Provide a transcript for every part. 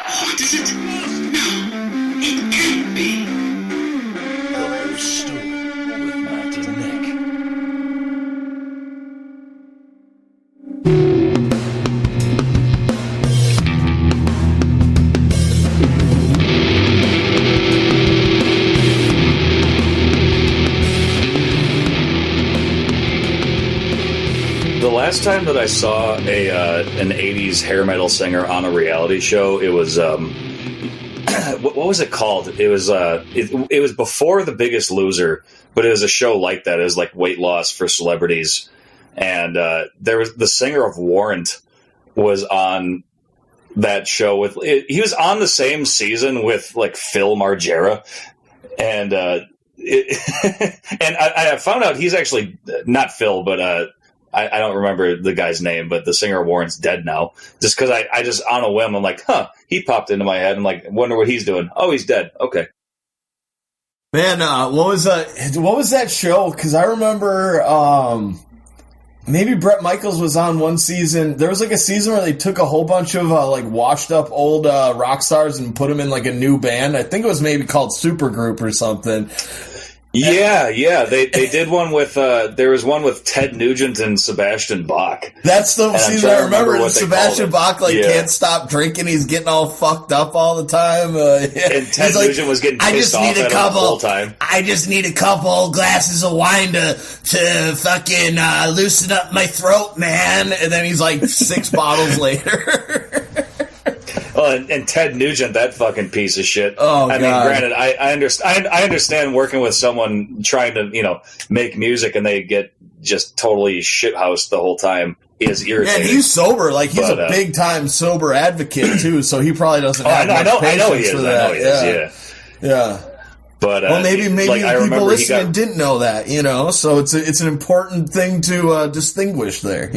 hot, is it? No, it can't be. The Stool with Matt and Nick. The last time that I saw an 80s hair metal singer on a reality show, it was what was it called? It was it was before The Biggest Loser, but it was a show like that. It was like weight loss for celebrities, and there was the singer of Warrant was on that show with. He was on the same season with like Phil Margera, and and I found out he's actually not Phil, but. I don't remember the guy's name, but the singer of Warrant's dead now. Just because I just, on a whim, I'm like, he popped into my head. I'm like, wonder what he's doing. Oh, he's dead. Okay. Man, what was that show? Because I remember maybe Bret Michaels was on one season. There was like a season where they took a whole bunch of like washed up old rock stars and put them in like a new band. I think it was maybe called Supergroup or something. Yeah. They did one with, there was one with Ted Nugent and Sebastian Bach. That's the season I remember. Sebastian Bach Yeah. can't stop drinking. He's getting all fucked up all the time. And Ted Nugent was getting pissed off at him the whole time. I just need a couple glasses of wine to fucking loosen up my throat, man. And then he's like 6 bottles later. Well, and Ted Nugent, that fucking piece of shit. Oh, I God. mean, granted, I understand working with someone trying to, make music and they get just totally shithoused the whole time is irritating. And he's sober. Like, he's But, a big-time sober advocate, too, so he probably doesn't have much I know he patience is. for that. I know he is, Yeah. But Well, maybe like, I people remember listening didn't know that, so it's an important thing to distinguish there,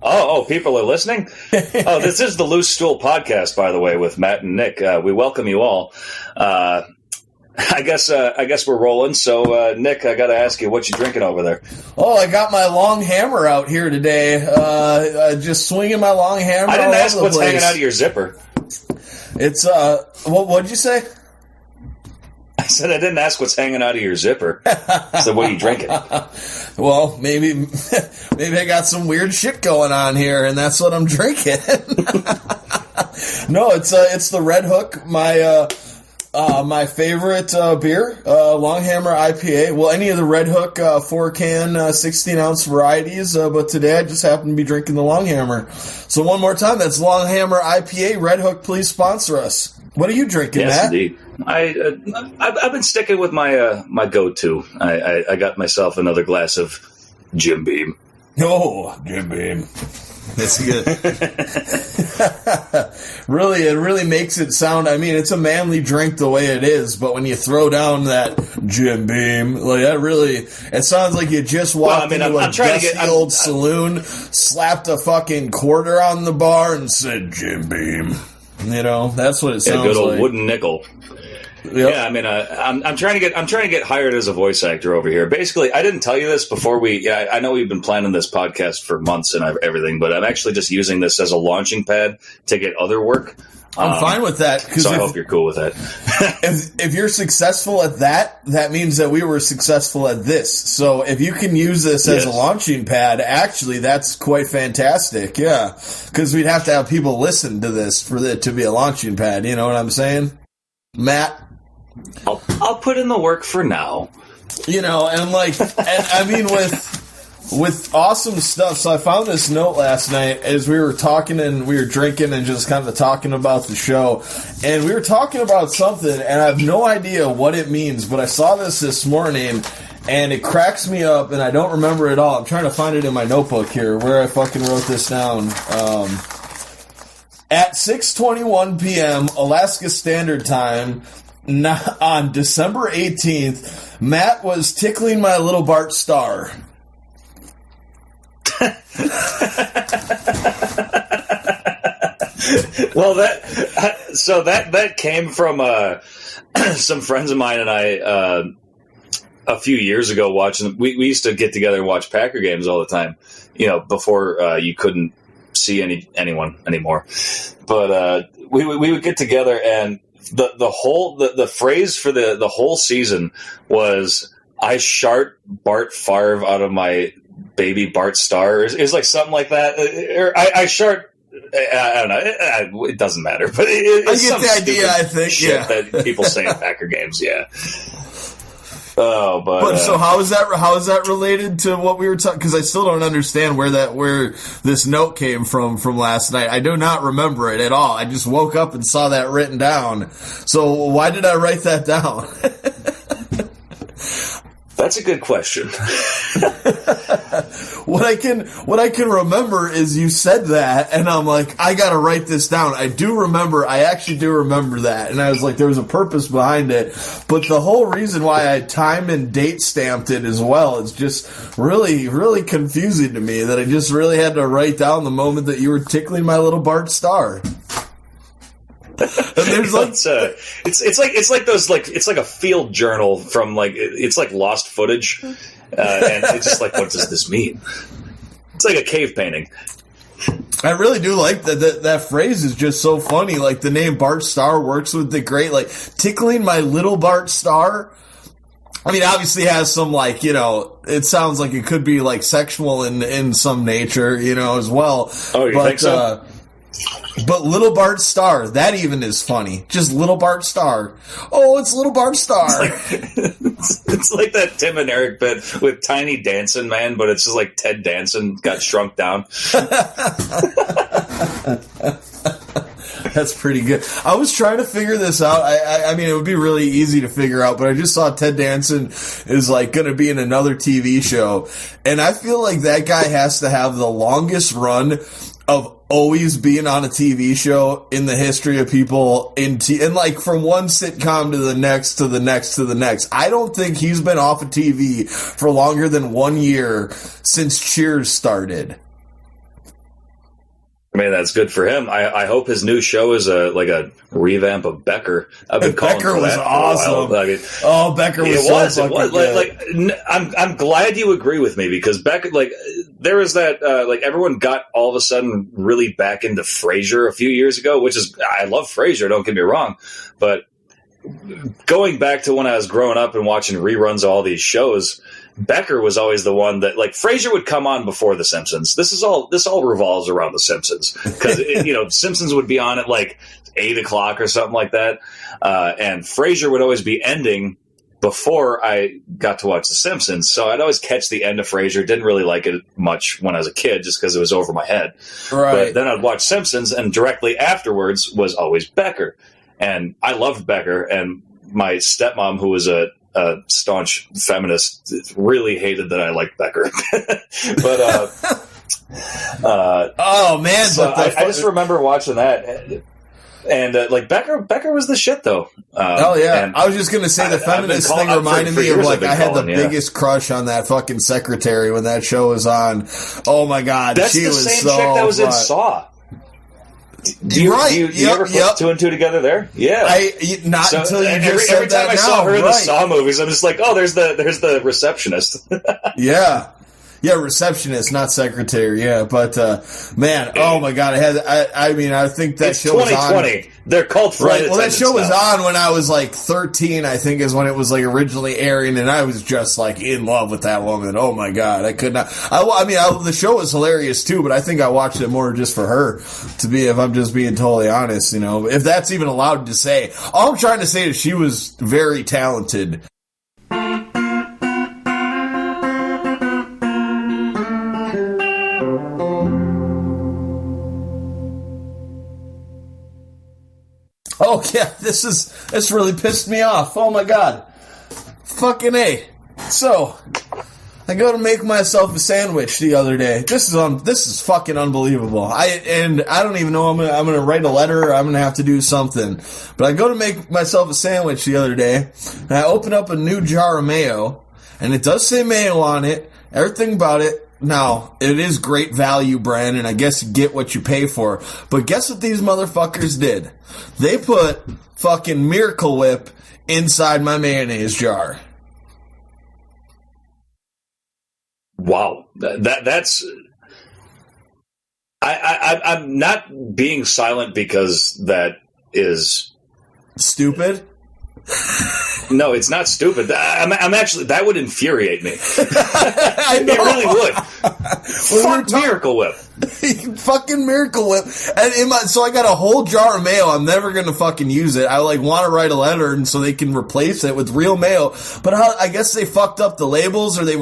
Oh, people are listening? Oh, this is the Loose Stool podcast, by the way, with Matt and Nick. We welcome you all. I guess we're rolling. So, Nick, I got to ask you, what you drinking over there? Oh, I got my long hammer out here today. Just swinging my long hammer. I didn't all ask over the what's place. hanging out of your zipper. It's what'd you say? I said I didn't ask what's hanging out of your zipper. So what are you drinking? Well, maybe I got some weird shit going on here, and that's what I'm drinking. No, it's the Red Hook, my favorite beer, Longhammer IPA. Well, any of the Red Hook 4-can 16-ounce varieties, but today I just happen to be drinking the Longhammer. So one more time, that's Longhammer IPA. Red Hook, please sponsor us. What are you drinking, Yes, Matt? indeed. I've been sticking with my go-to. I got myself another glass of Jim Beam. Oh, Jim Beam. That's good. Really, it really makes it sound, it's a manly drink the way it is, but when you throw down that Jim Beam, like that really, it sounds like you just walked into a dusty old saloon, slapped a fucking quarter on the bar and said Jim Beam. That's what it sounds like. Good old wooden nickel. Yep. Yeah, I'm trying to get hired as a voice actor over here. Basically, I didn't tell you this before I know we've been planning this podcast for months and everything, but I'm actually just using this as a launching pad to get other work. I'm fine with that. So I hope you're cool with that. if you're successful at that means that we were successful at this. So if you can use this as a launching pad, actually, that's quite fantastic. Yeah, because we'd have to have people listen to this for it to be a launching pad. You know what I'm saying, Matt? I'll put in the work for now. With awesome stuff. So I found this note last night as we were talking and we were drinking and just kind of talking about the show. And we were talking about something, and I have no idea what it means, but I saw this morning, and it cracks me up, and I don't remember it all. I'm trying to find it in my notebook here where I fucking wrote this down. At 6:21 p.m. Alaska Standard Time, on December 18th, Matt was tickling my little Bart Star. Well, that came from some friends of mine and I a few years ago watching. We used to get together and watch Packer games all the time. Before you couldn't see anyone anymore. But we would get together, and the phrase for the whole season was, "I shart Bart Favre out of my baby Bart Starr." It was like something like that. Or I shart. I don't know. It doesn't matter. But I get the idea. I think shit that people say in Packer games. Yeah. Oh, but so how is that related to what we were talking? Because I still don't understand where this note came from last night. I do not remember it at all. I just woke up and saw that written down. So why did I write that down? That's a good question. What I can remember is you said that, and I'm like, I gotta write this down. I actually do remember that, and I was like, there was a purpose behind it. But the whole reason why I time and date stamped it as well is just really, really confusing to me, that I just really had to write down the moment that you were tickling my little Bart Starr. And there's like it's like those, like, it's like a field journal from, like, it's like lost footage, and it's just like, what does this mean? It's like a cave painting. I really do like that phrase is just so funny. Like, the name Bart Starr works with the great, like, tickling my little Bart Starr. I mean, obviously has some, like, you know, it sounds like it could be, like, sexual in some nature, you know, as well. Oh, you think so? But little Bart Starr, that even is funny. Just little Bart Starr. Oh, it's little Bart Starr. It's like that Tim and Eric bit with Tiny Danson Man, but it's just like Ted Danson got shrunk down. That's pretty good. I was trying to figure this out. I mean, it would be really easy to figure out, but I just saw Ted Danson is, like, going to be in another TV show. And I feel like that guy has to have the longest run of always being on a TV show in the history of people and like from one sitcom to the next to the next to the next. I don't think he's been off of TV for longer than 1 year since Cheers started. I mean, that's good for him. I hope his new show is a revamp of Becker. I've been calling Becker for was that awesome. For a while. I mean, Becker was so fucking good. I'm glad you agree with me, because Becker, like, there was that, like, everyone got all of a sudden really back into Frasier a few years ago, which is, I love Frasier, don't get me wrong, but going back to when I was growing up and watching reruns of all these shows, Becker was always the one that, like, Frasier would come on before The Simpsons. This all revolves around The Simpsons, because Simpsons would be on at like 8 o'clock or something like that, and Frasier would always be ending before I got to watch The Simpsons. So I'd always catch the end of Frasier. Didn't really like it much when I was a kid, just because it was over my head. Right. But then I'd watch Simpsons, and directly afterwards was always Becker, and I loved Becker. And my stepmom, who was a staunch feminist, really hated that I liked Becker. But oh man! So I just remember watching that, and like Becker was the shit, though. Oh yeah, I was just gonna say the feminist thing reminded me of, like, I had the biggest crush on that fucking secretary when that show was on. Oh my god, that's she the was same so chick that was in hot. Saw. Do you ever put two and two together there? Yeah. Until you just said every time I saw her in the Saw movies, I'm just like, oh, there's the receptionist. Yeah, receptionist, not secretary. Yeah, but man, oh my god, I think that show was on. 2020. They're called flight Right. Well, that attendants show was now. on when I was like 13, I think, is when it was like originally airing, and I was just like in love with that woman. Oh my god, I could not. The show was hilarious too, but I think I watched it more just for her. If I'm just being totally honest, if that's even allowed to say. All I'm trying to say is she was very talented. Oh yeah, this really pissed me off. Oh my god. Fucking A. So, I go to make myself a sandwich the other day. This is fucking unbelievable. I don't even know I'm gonna write a letter, or I'm gonna have to do something. But I go to make myself a sandwich the other day, and I open up a new jar of mayo, and it does say mayo on it, everything about it. Now, it is great value brand, and I guess you get what you pay for. But guess what these motherfuckers did? They put fucking Miracle Whip inside my mayonnaise jar. Wow. That's... I'm not being silent because that is stupid. No, it's not stupid. I'm actually, that would infuriate me. I know. It really would. Fuck Miracle Whip. Fucking Miracle Whip. And so I got a whole jar of mayo. I'm never going to fucking use it. I want to write a letter and so they can replace it with real mayo. But I guess they fucked up the labels or they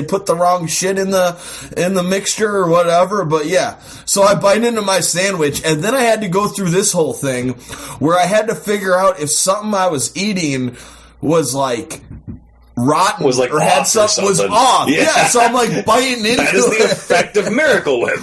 put the wrong shit in the mixture or whatever. But yeah. So I bite into my sandwich and then I had to go through this whole thing where I had to figure out if something I was eating was like rotten or had something was off. Yeah, so I'm like biting into it. That is the effect of Miracle Whip.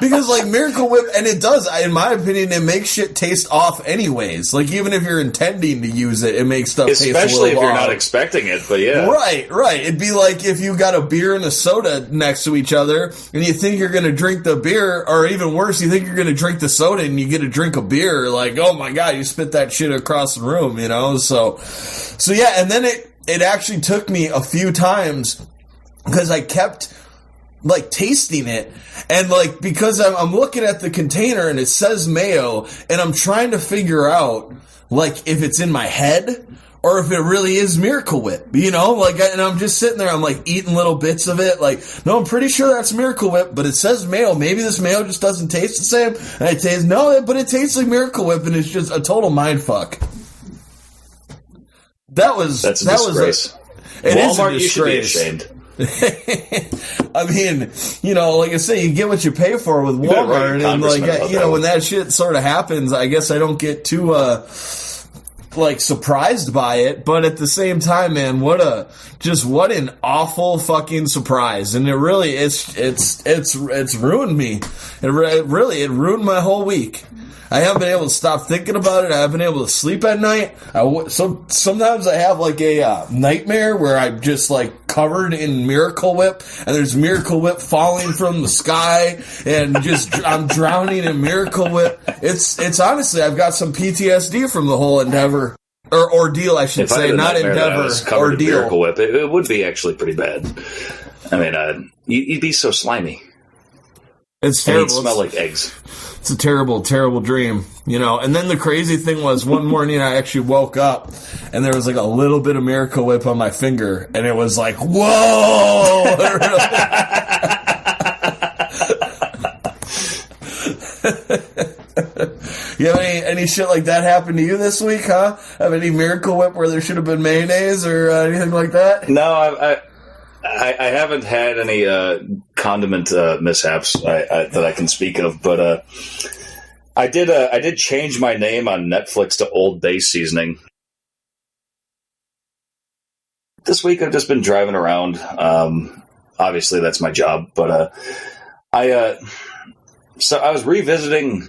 Because Miracle Whip, and it does, in my opinion, it makes shit taste off anyways. Like even if you're intending to use it, it makes stuff taste a little off. Especially if you're not expecting it, but yeah. Right. It'd be like if you got a beer and a soda next to each other and you think you're going to drink the beer, or even worse, you think you're going to drink the soda and you get a drink of beer, like, oh my God, you spit that shit across the room, you know? So yeah, and then it actually took me a few times because I kept tasting it, and because I'm looking at the container and it says mayo, and I'm trying to figure out if it's in my head or if it really is Miracle Whip, you know, and I'm just sitting there, I'm eating little bits of it, no, I'm pretty sure that's Miracle Whip, but it says mayo, maybe this mayo just doesn't taste the same, and I taste, no, but it tastes like Miracle Whip, and it's just a total mindfuck. That's a disgrace. Walmart, you should be ashamed. I mean, you know, like I say, you get what you pay for with Walmart, and when that shit sort of happens, I guess I don't get too surprised by it, but at the same time, man, what an awful fucking surprise, and it really it's ruined me. It ruined my whole week. I haven't been able to stop thinking about it. I haven't been able to sleep at night. Sometimes I have a nightmare where I'm just covered in Miracle Whip, and there's Miracle Whip falling from the sky, and I'm drowning in Miracle Whip. It's honestly, I've got some PTSD from the whole endeavor. Or ordeal, I should say, not endeavor, ordeal. Miracle Whip, it would be actually pretty bad. I mean, you'd be so slimy. It's terrible. And you'd smell like eggs. It's a terrible, terrible dream, you know. And then the crazy thing was, one morning I actually woke up, and there was a little bit of Miracle Whip on my finger, and it was whoa! You have any shit like that happen to you this week, huh? Have any Miracle Whip where there should have been mayonnaise or anything like that? No, I haven't had any condiment mishaps that I can speak of, but I did change my name on Netflix to Old Bay Seasoning. This week I've just been driving around. Obviously that's my job, but so I was revisiting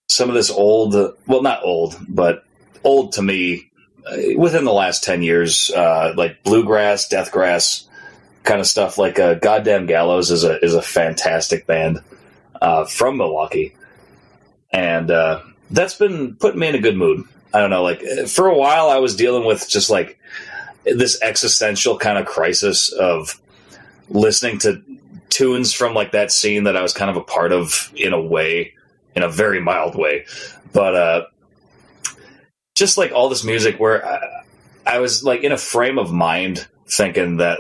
some of this old, well, not old, but old to me, within the last 10 years, bluegrass, deathgrass kind of stuff. Goddamn Gallows is a fantastic band from Milwaukee, and that's been putting me in a good mood. I don't know, for a while I was dealing with just this existential kind of crisis of listening to tunes from that scene that I was kind of a part of in a very mild way, but just all this music where I was in a frame of mind thinking that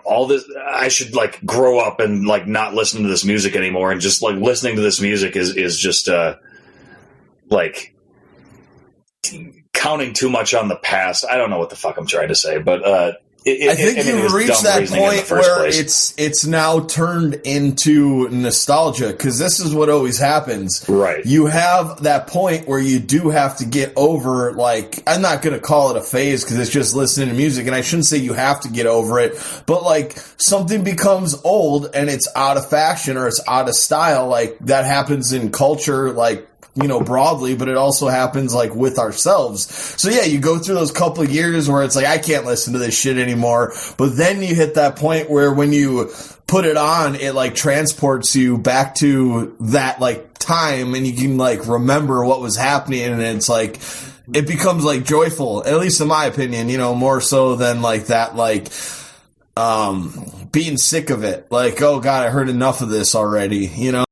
all this, I should grow up and not listen to this music anymore, and just listening to this music is just counting too much on the past. I don't know what the fuck I'm trying to say, but I think you've reached that point where it's now turned into nostalgia, because this is what always happens. Right. You have that point where you do have to get over, I'm not going to call it a phase because it's just listening to music, and I shouldn't say you have to get over it, but something becomes old and it's out of fashion or it's out of style. That happens in culture, broadly, but it also happens with ourselves. So yeah, you go through those couple of years where it's I can't listen to this shit anymore, but then you hit that point where when you put it on, it transports you back to that time, and you can remember what was happening, and it's it becomes joyful, at least in my opinion, more so than that being sick of it. Like, oh God, I heard enough of this already, you know?